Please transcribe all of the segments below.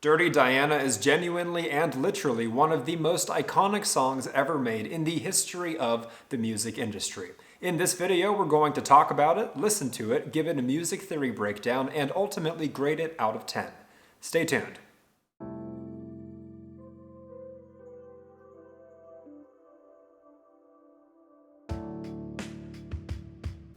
Dirty Diana is genuinely and literally one of the most iconic songs ever made in the history of the music industry. In this video, we're going to talk about it, listen to it, give it a music theory breakdown, and ultimately grade it out of 10. Stay tuned.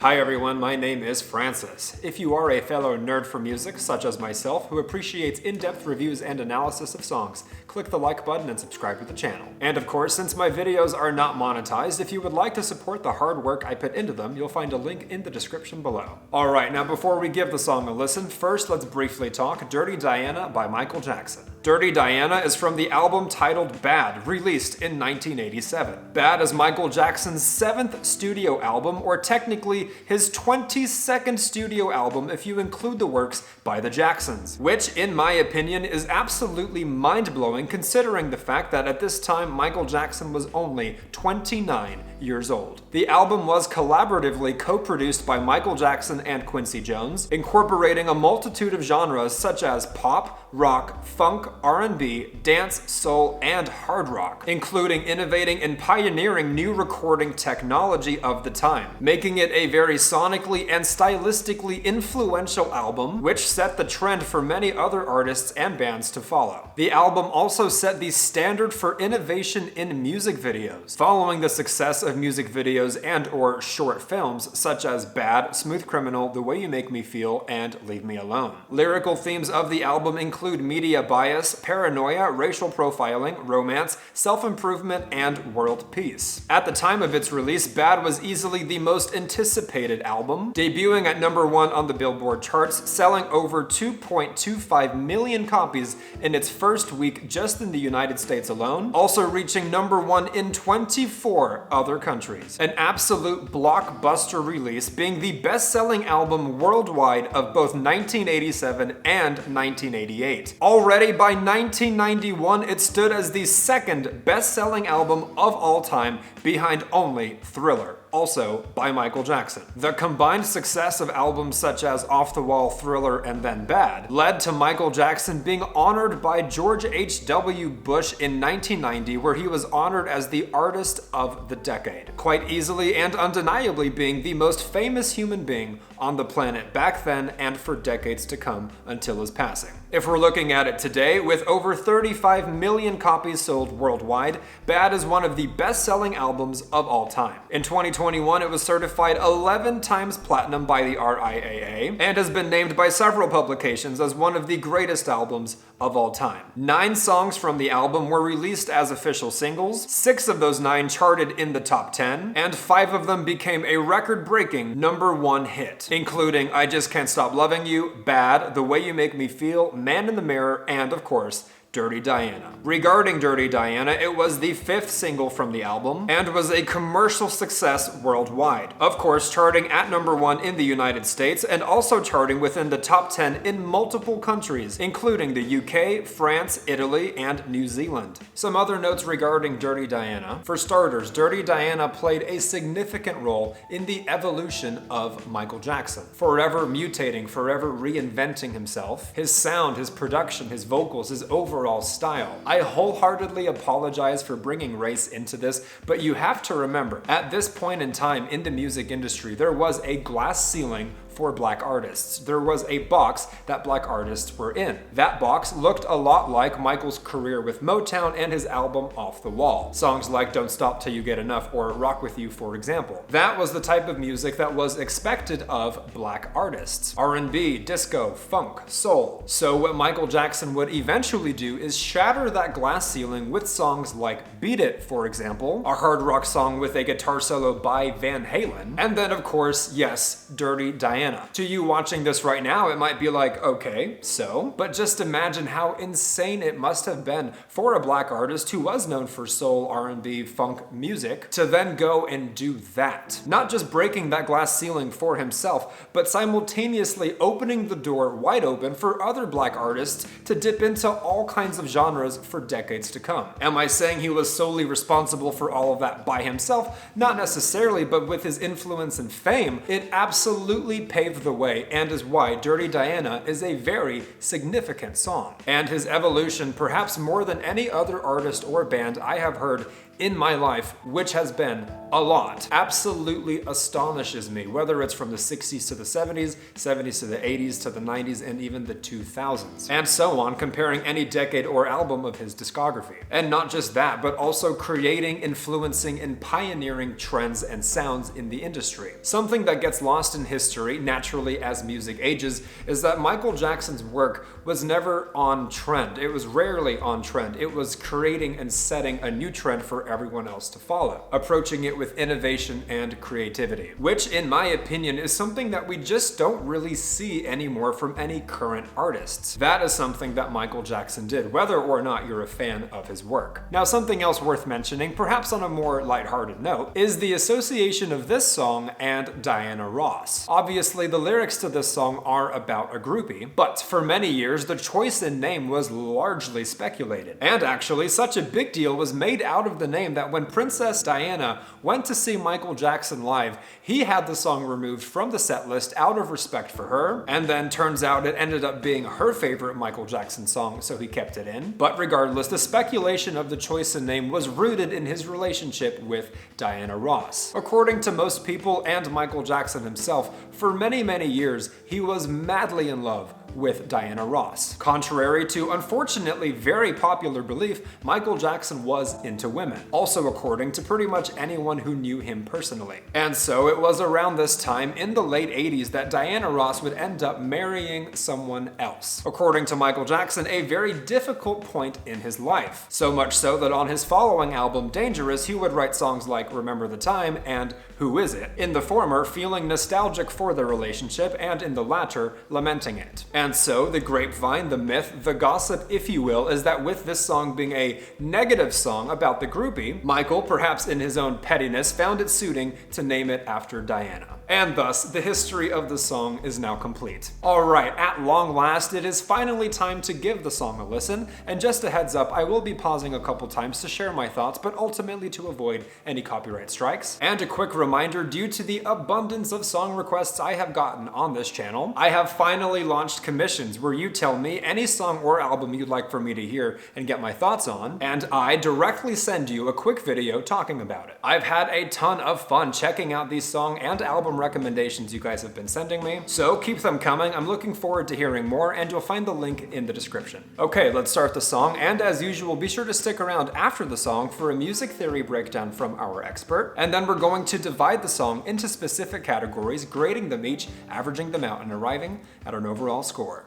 Hi everyone, my name is Francis. If you are a fellow nerd for music, such as myself, who appreciates in-depth reviews and analysis of songs, click the like button and subscribe to the channel. And of course, since my videos are not monetized, if you would like to support the hard work I put into them, you'll find a link in the description below. Alright, now before we give the song a listen, first let's briefly talk Dirty Diana by Michael Jackson. Dirty Diana is from the album titled Bad, released in 1987. Bad is Michael Jackson's 7th studio album, or technically his 22nd studio album if you include the works by the Jacksons, which in my opinion is absolutely mind-blowing considering the fact that at this time Michael Jackson was only 29 years old. The album was collaboratively co-produced by Michael Jackson and Quincy Jones, incorporating a multitude of genres such as pop, rock, funk, R&B, dance, soul, and hard rock, including innovating and pioneering new recording technology of the time, making it a very sonically and stylistically influential album, which set the trend for many other artists and bands to follow. The album also set the standard for innovation in music videos, following the success of music videos and/or short films such as Bad, Smooth Criminal, The Way You Make Me Feel, and Leave Me Alone. Lyrical themes of the album include media bias, paranoia, racial profiling, romance, self-improvement, and world peace. At the time of its release, Bad was easily the most anticipated album, debuting at #1 on the Billboard charts, selling over 2.25 million copies in its first week just in the United States alone, also reaching #1 in 24 other countries. An absolute blockbuster release, being the best-selling album worldwide of both 1987 and 1988. Already by 1991, it stood as the second best-selling album of all time, behind only Thriller, also by Michael Jackson. The combined success of albums such as Off the Wall, Thriller, and then Bad led to Michael Jackson being honored by George H.W. Bush in 1990, where he was honored as the Artist of the Decade, quite easily and undeniably being the most famous human being on the planet back then and for decades to come until his passing. If we're looking at it today, with over 35 million copies sold worldwide, Bad is one of the best-selling albums of all time. In 2021, it was certified 11 times platinum by the RIAA and has been named by several publications as one of the greatest albums of all time. 9 songs from the album were released as official singles, 6 of those 9 charted in the top 10, and 5 of them became a record-breaking #1 hit, including I Just Can't Stop Loving You, Bad, The Way You Make Me Feel, Man in the Mirror, and of course, Dirty Diana. Regarding Dirty Diana, it was the 5th single from the album and was a commercial success worldwide. Of course, charting at #1 in the United States and also charting within the top 10 in multiple countries, including the UK, France, Italy, and New Zealand. Some other notes regarding Dirty Diana. For starters, Dirty Diana played a significant role in the evolution of Michael Jackson, forever mutating, forever reinventing himself, his sound, his production, his vocals, his overall style. I wholeheartedly apologize for bringing race into this, but you have to remember, at this point in time in the music industry, there was a glass ceiling for black artists. There was a box that black artists were in. That box looked a lot like Michael's career with Motown and his album Off the Wall. Songs like Don't Stop Till You Get Enough or Rock With You, for example. That was the type of music that was expected of black artists. R&B, disco, funk, soul. So what Michael Jackson would eventually do is shatter that glass ceiling with songs like Beat It, for example, a hard rock song with a guitar solo by Van Halen, and then of course, yes, Dirty Diana. To you watching this right now, it might be like, okay, so? But just imagine how insane it must have been for a black artist who was known for soul, R&B, funk music to then go and do that. Not just breaking that glass ceiling for himself, but simultaneously opening the door wide open for other black artists to dip into all kinds of genres for decades to come. Am I saying he was solely responsible for all of that by himself? Not necessarily, but with his influence and fame, it absolutely paved the way and is why Dirty Diana is a very significant song. And his evolution, perhaps more than any other artist or band I have heard in my life, which has been a lot, absolutely astonishes me, whether it's from the 60s to the 70s, 70s to the 80s to the 90s, and even the 2000s, and so on, comparing any decade or album of his discography. And not just that, but also creating, influencing, and pioneering trends and sounds in the industry. Something that gets lost in history, naturally as music ages, is that Michael Jackson's work was never on trend. It was rarely on trend. It was creating and setting a new trend for everyone else to follow, approaching it with innovation and creativity, which in my opinion is something that we just don't really see anymore from any current artists. That is something that Michael Jackson did, whether or not you're a fan of his work. Now, something else worth mentioning, perhaps on a more lighthearted note, is the association of this song and Diana Ross. Obviously, the lyrics to this song are about a groupie, but for many years, the choice in name was largely speculated. And actually, such a big deal was made out of the name that when Princess Diana went to see Michael Jackson live, he had the song removed from the set list out of respect for her, and then turns out it ended up being her favorite Michael Jackson song, so he kept it in. But regardless, the speculation of the choice in name was rooted in his relationship with Diana Ross. According to most people and Michael Jackson himself, for many, many years, he was madly in love with Diana Ross. Contrary to, unfortunately, very popular belief, Michael Jackson was into women. Also according to pretty much anyone who knew him personally. And so it was around this time, in the late 80s, that Diana Ross would end up marrying someone else. According to Michael Jackson, a very difficult point in his life. So much so that on his following album, Dangerous, he would write songs like Remember the Time and Who Is It? In the former, feeling nostalgic for the relationship, and in the latter, lamenting it. And so, the grapevine, the myth, the gossip, if you will, is that with this song being a negative song about the groupie, Michael, perhaps in his own pettiness, found it suiting to name it after Diana. And thus, the history of the song is now complete. Alright, at long last, it is finally time to give the song a listen, and just a heads up, I will be pausing a couple times to share my thoughts, but ultimately to avoid any copyright strikes. And a quick reminder, due to the abundance of song requests I have gotten on this channel, I have finally launched commissions where you tell me any song or album you'd like for me to hear and get my thoughts on, and I directly send you a quick video talking about it. I've had a ton of fun checking out these song and album recommendations you guys have been sending me, so keep them coming. I'm looking forward to hearing more, and you'll find the link in the description. Okay, let's start the song, and as usual, be sure to stick around after the song for a music theory breakdown from our expert, and then we're going to divide the song into specific categories, grading them each, averaging them out, and arriving at an overall score.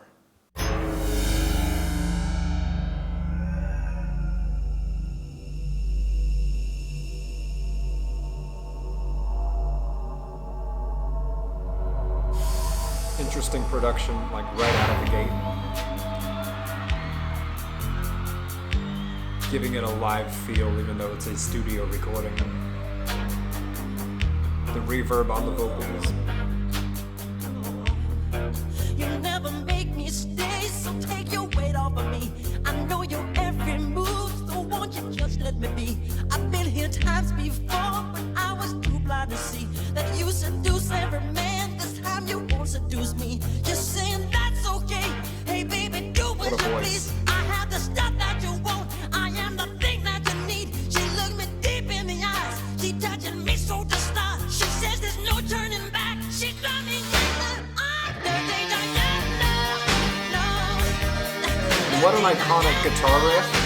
Interesting production, like right out of the gate. Giving it a live feel, even though it's a studio recording. The reverb on the vocals. You never make me stay, so take your weight off of me. I know your every move, so won't you just let me be? I've been here times before, but I was too blind to see that you seduce every man. This time you won't seduce me. Just saying that's okay. Hey baby, do what you please. I have the stuff that you want. I am the thing that you need. She looked me deep in the eyes. She touching me so to start. She says there's no turning back. She got me. What an iconic guitar riff.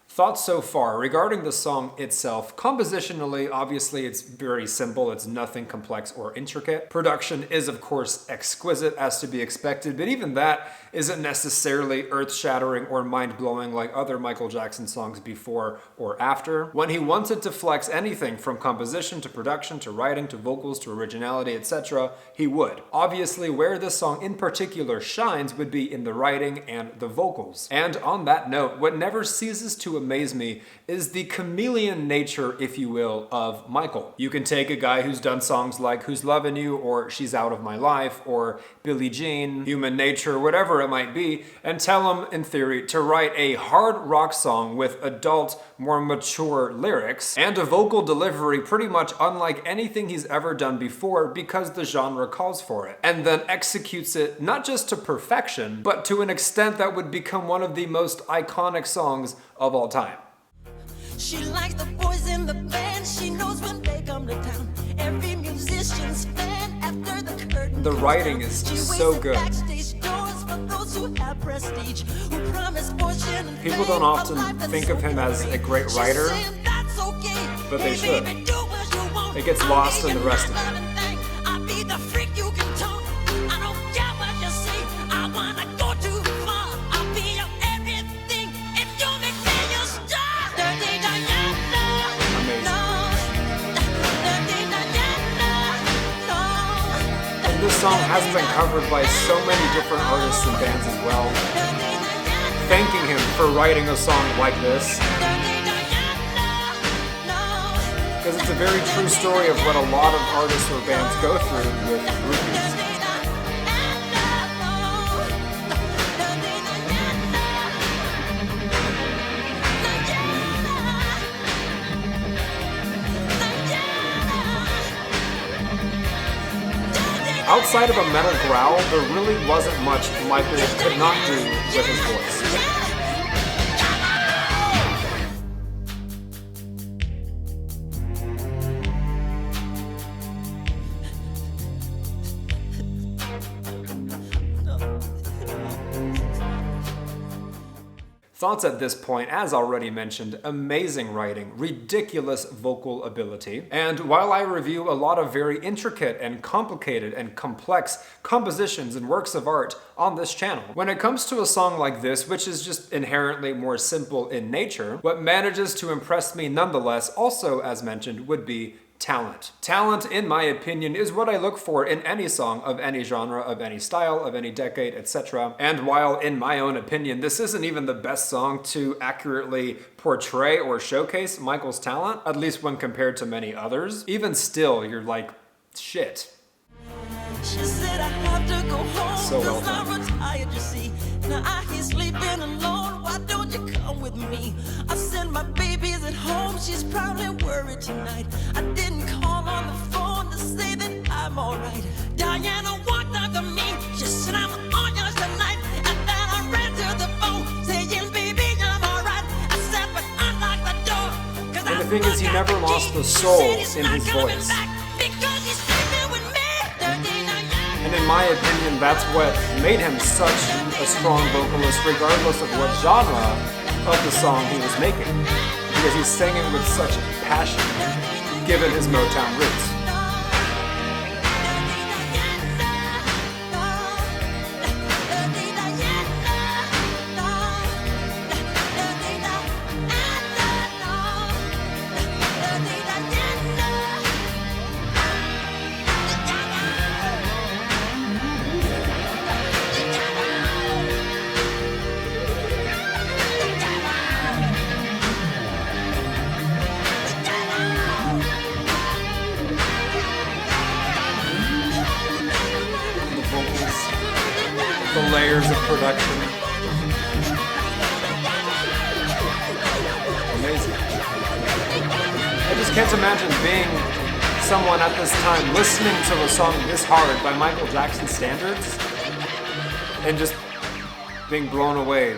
Thoughts so far regarding the song itself. Compositionally, obviously it's very simple, it's nothing complex or intricate. Production is of course exquisite as to be expected, but even that isn't necessarily earth-shattering or mind-blowing like other Michael Jackson songs before or after. When he wanted to flex anything from composition to production to writing to vocals to originality, etc., he would. Obviously, where this song in particular shines would be in the writing and the vocals. And on that note, what never ceases to amaze me is the chameleon nature, if you will, of Michael. You can take a guy who's done songs like Who's Lovin' You, or She's Out of My Life, or Billie Jean, Human Nature, whatever it might be, and tell him, in theory, to write a hard rock song with adult, more mature lyrics, and a vocal delivery pretty much unlike anything he's ever done before because the genre calls for it, and then executes it not just to perfection, but to an extent that would become one of the most iconic songs of all time. She likes the boys in the band. She knows when they come to town. Every musician's fan after the curtain. The writing is so good. People don't often think of him as a great writer, but they should. It gets lost in the rest of it. This song has been covered by so many different artists and bands as well, thanking him for writing a song like this. Because it's a very true story of what a lot of artists or bands go through with groupies. Outside of a metal growl, there really wasn't much Michael could not do with his voice. Thoughts at this point, as already mentioned, amazing writing, ridiculous vocal ability, and while I review a lot of very intricate and complicated and complex compositions and works of art on this channel, when it comes to a song like this, which is just inherently more simple in nature, what manages to impress me nonetheless, also as mentioned, would be talent. Talent, in my opinion, is what I look for in any song of any genre, of any style, of any decade, etc. And while, in my own opinion, this isn't even the best song to accurately portray or showcase Michael's talent, at least when compared to many others, even still, you're like, shit. She said I have to go home, so well done. I'm retired, you see. Now I ain't sleeping alone, why don't you come with me? I sent my babies at home, she's probably worried tonight. I didn't call on the phone to say that I'm alright. Diana walked up to me, she said I'm on yours tonight. And then I ran to the phone, saying baby I'm alright. I said but unlock the door. And the thing is, he never lost the soul in his voice. And in my opinion, that's what made him such a strong vocalist, regardless of what genre of the song he was making. Because he sang it with such passion, given his Motown roots. The layers of production. Amazing. I just can't imagine being someone at this time listening to a song this hard by Michael Jackson standards and just being blown away.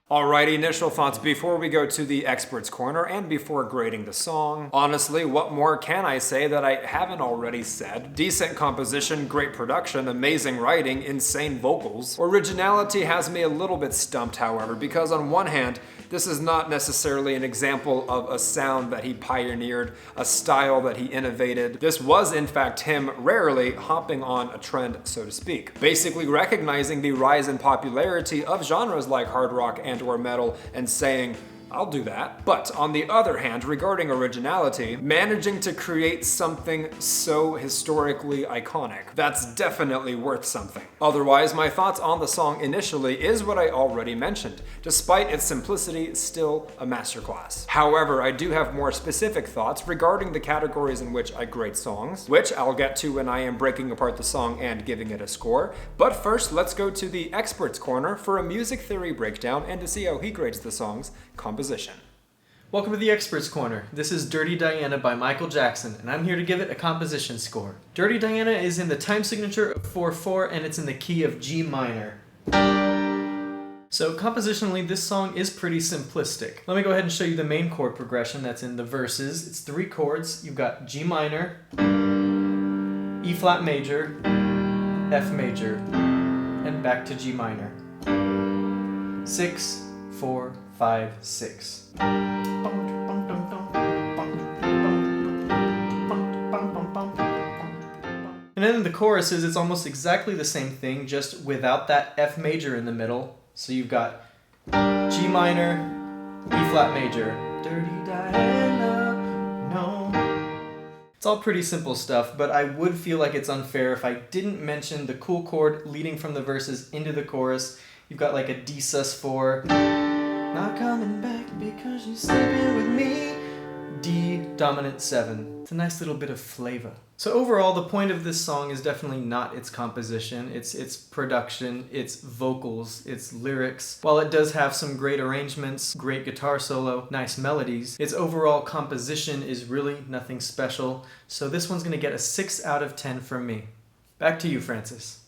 Alright, initial thoughts before we go to the experts corner and before grading the song. Honestly, what more can I say that I haven't already said? Decent composition, great production, amazing writing, insane vocals. Originality has me a little bit stumped, however, because on one hand, this is not necessarily an example of a sound that he pioneered, a style that he innovated. This was, in fact, him rarely hopping on a trend, so to speak. Basically recognizing the rise in popularity of genres like hard rock and or metal and saying, I'll do that. But on the other hand, regarding originality, managing to create something so historically iconic, that's definitely worth something. Otherwise, my thoughts on the song initially is what I already mentioned. Despite its simplicity, still a masterclass. However, I do have more specific thoughts regarding the categories in which I grade songs, which I'll get to when I am breaking apart the song and giving it a score. But first, let's go to the expert's corner for a music theory breakdown and to see how he grades the song's composition. Welcome to the Experts Corner. This is Dirty Diana by Michael Jackson, and I'm here to give it a composition score. Dirty Diana is in the time signature of 4/4, and it's in the key of G minor. So compositionally, this song is pretty simplistic. Let me go ahead and show you the main chord progression that's in the verses. It's 3 chords. You've got G minor, E flat major, F major, and back to G minor. 6, 4, 5, 6. And then in the choruses, it's almost exactly the same thing, just without that F major in the middle. So you've got G minor, E flat major, Dirty Diana, no. It's all pretty simple stuff, but I would feel like it's unfair if I didn't mention the cool chord leading from the verses into the chorus. You've got like a D sus4, not coming back because you're sleeping with me, D dominant 7. It's a nice little bit of flavor. So overall, the point of this song is definitely not its composition, it's production, its vocals, its lyrics. While it does have some great arrangements, great guitar solo, nice melodies, its overall composition is really nothing special. So this one's gonna get a 6 out of 10 from me. Back to you, Francis.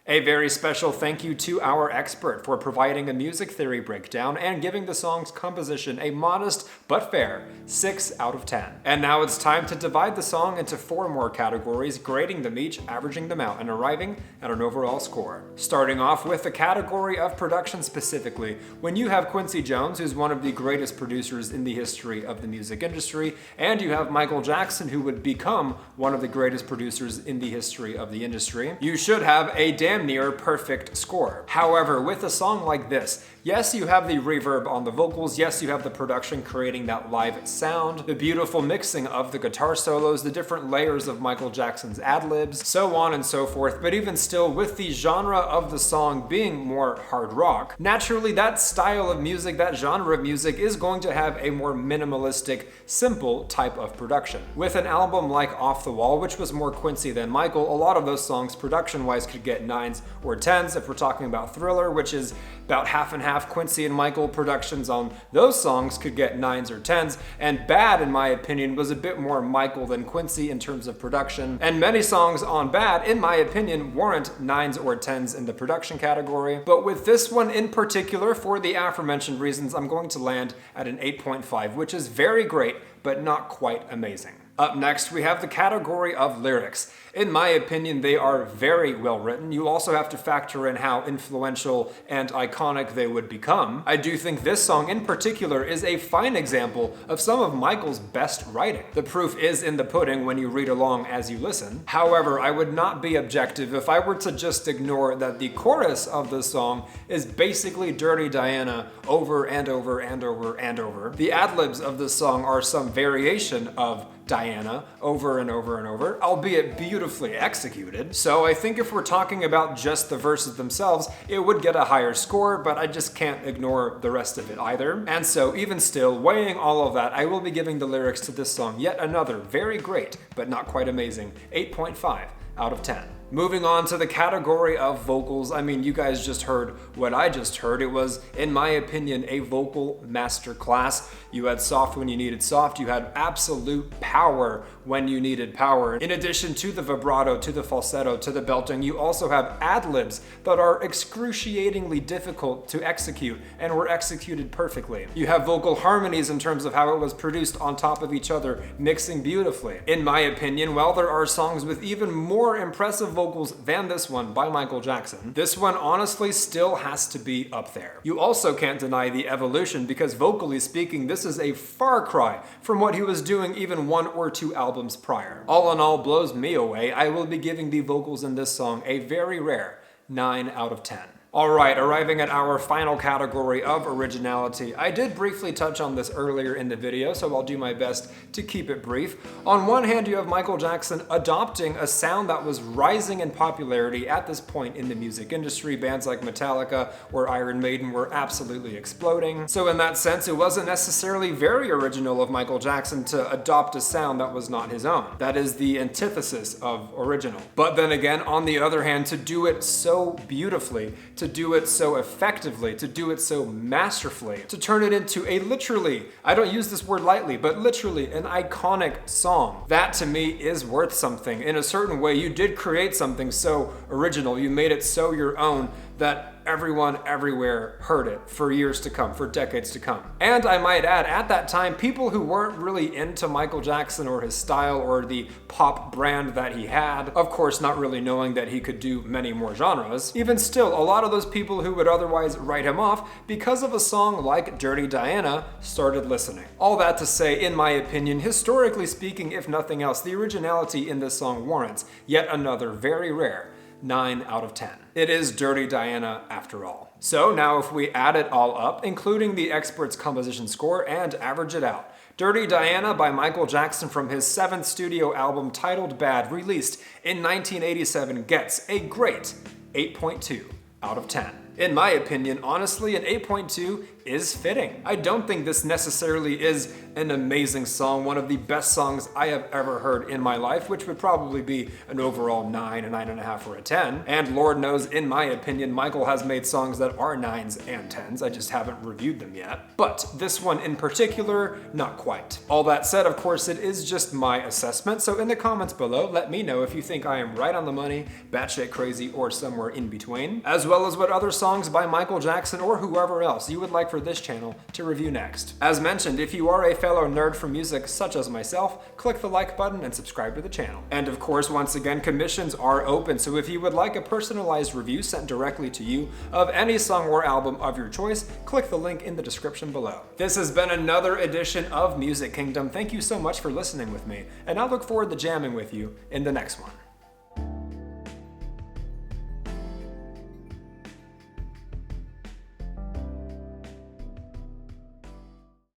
A very special thank you to our expert for providing a music theory breakdown and giving the song's composition a modest but fair 6 out of 10. And now it's time to divide the song into 4 more categories, grading them each, averaging them out, and arriving at an overall score. Starting off with the category of production specifically, when you have Quincy Jones, who's one of the greatest producers in the history of the music industry, and you have Michael Jackson, who would become one of the greatest producers in the history of the industry, you should have a damn near perfect score. However, with a song like this, yes, you have the reverb on the vocals, yes, you have the production creating that live sound, the beautiful mixing of the guitar solos, the different layers of Michael Jackson's ad-libs, so on and so forth, but even still, with the genre of the song being more hard rock, naturally that style of music, that genre of music is going to have a more minimalistic, simple type of production. With an album like Off the Wall, which was more Quincy than Michael, a lot of those songs production-wise could get 9s or 10s. If we're talking about Thriller, which is about half and half Quincy and Michael, productions on those songs could get 9s or 10s, and Bad, in my opinion, was a bit more Michael than Quincy in terms of production, and many songs on Bad, in my opinion, warrant 9s or 10s in the production category. But with this one in particular, for the aforementioned reasons, I'm going to land at an 8.5, which is very great, but not quite amazing. Up next, we have the category of lyrics. In my opinion, they are very well written. You also have to factor in how influential and iconic they would become. I do think this song in particular is a fine example of some of Michael's best writing. The proof is in the pudding when you read along as you listen. However, I would not be objective if I were to just ignore that the chorus of the song is basically Dirty Diana over and over and over and over. The ad-libs of the song are some variation of Diana over and over and over, albeit beautifully executed. So I think if we're talking about just the verses themselves, it would get a higher score, but I just can't ignore the rest of it either. And so even still, weighing all of that, I will be giving the lyrics to this song yet another very great, but not quite amazing, 8.5 out of 10. Moving on to the category of vocals, I mean, you guys just heard what I just heard. It was, in my opinion, a vocal masterclass. You had soft when you needed soft, you had absolute power when you needed power. In addition to the vibrato, to the falsetto, to the belting, you also have ad-libs that are excruciatingly difficult to execute and were executed perfectly. You have vocal harmonies in terms of how it was produced on top of each other, mixing beautifully. In my opinion, while there are songs with even more impressive vocals than this one by Michael Jackson, this one honestly still has to be up there. You also can't deny the evolution because vocally speaking, this is a far cry from what he was doing even 1 or 2 albums prior. All in all, blows me away. I will be giving the vocals in this song a very rare 9 out of 10. Alright, arriving at our final category of originality. I did briefly touch on this earlier in the video, so I'll do my best to keep it brief. On one hand, you have Michael Jackson adopting a sound that was rising in popularity at this point in the music industry. Bands like Metallica or Iron Maiden were absolutely exploding. So in that sense, it wasn't necessarily very original of Michael Jackson to adopt a sound that was not his own. That is the antithesis of original. But then again, on the other hand, to do it so beautifully, to do it so effectively, to do it so masterfully, to turn it into a literally, I don't use this word lightly, but literally an iconic song. That to me is worth something. In a certain way, you did create something so original, you made it so your own that everyone everywhere heard it for years to come, for decades to come. And I might add, at that time, people who weren't really into Michael Jackson or his style or the pop brand that he had, of course not really knowing that he could do many more genres, even still, a lot of those people who would otherwise write him off because of a song like Dirty Diana started listening. All that to say, in my opinion, historically speaking, if nothing else, the originality in this song warrants yet another very rare 9 out of 10. It is Dirty Diana after all. So now if we add it all up, including the expert's composition score, and average it out, Dirty Diana by Michael Jackson from his 7th studio album titled Bad, released in 1987, gets a great 8.2 out of 10. In my opinion, honestly, an 8.2 is fitting. I don't think this necessarily is an amazing song, one of the best songs I have ever heard in my life, which would probably be an overall 9, a 9.5, or a 10. And Lord knows, in my opinion, Michael has made songs that are 9s and 10s. I just haven't reviewed them yet. But this one in particular, not quite. All that said, of course, it is just my assessment, so in the comments below, let me know if you think I am right on the money, batshit crazy, or somewhere in between, as well as what other songs by Michael Jackson or whoever else you would like for this channel to review next. As mentioned, if you are a fellow nerd for music such as myself, click the like button and subscribe to the channel. And of course, once again, commissions are open, so if you would like a personalized review sent directly to you of any song or album of your choice, click the link in the description below. This has been another edition of Music Kingdom. Thank you so much for listening with me, and I look forward to jamming with you in the next one.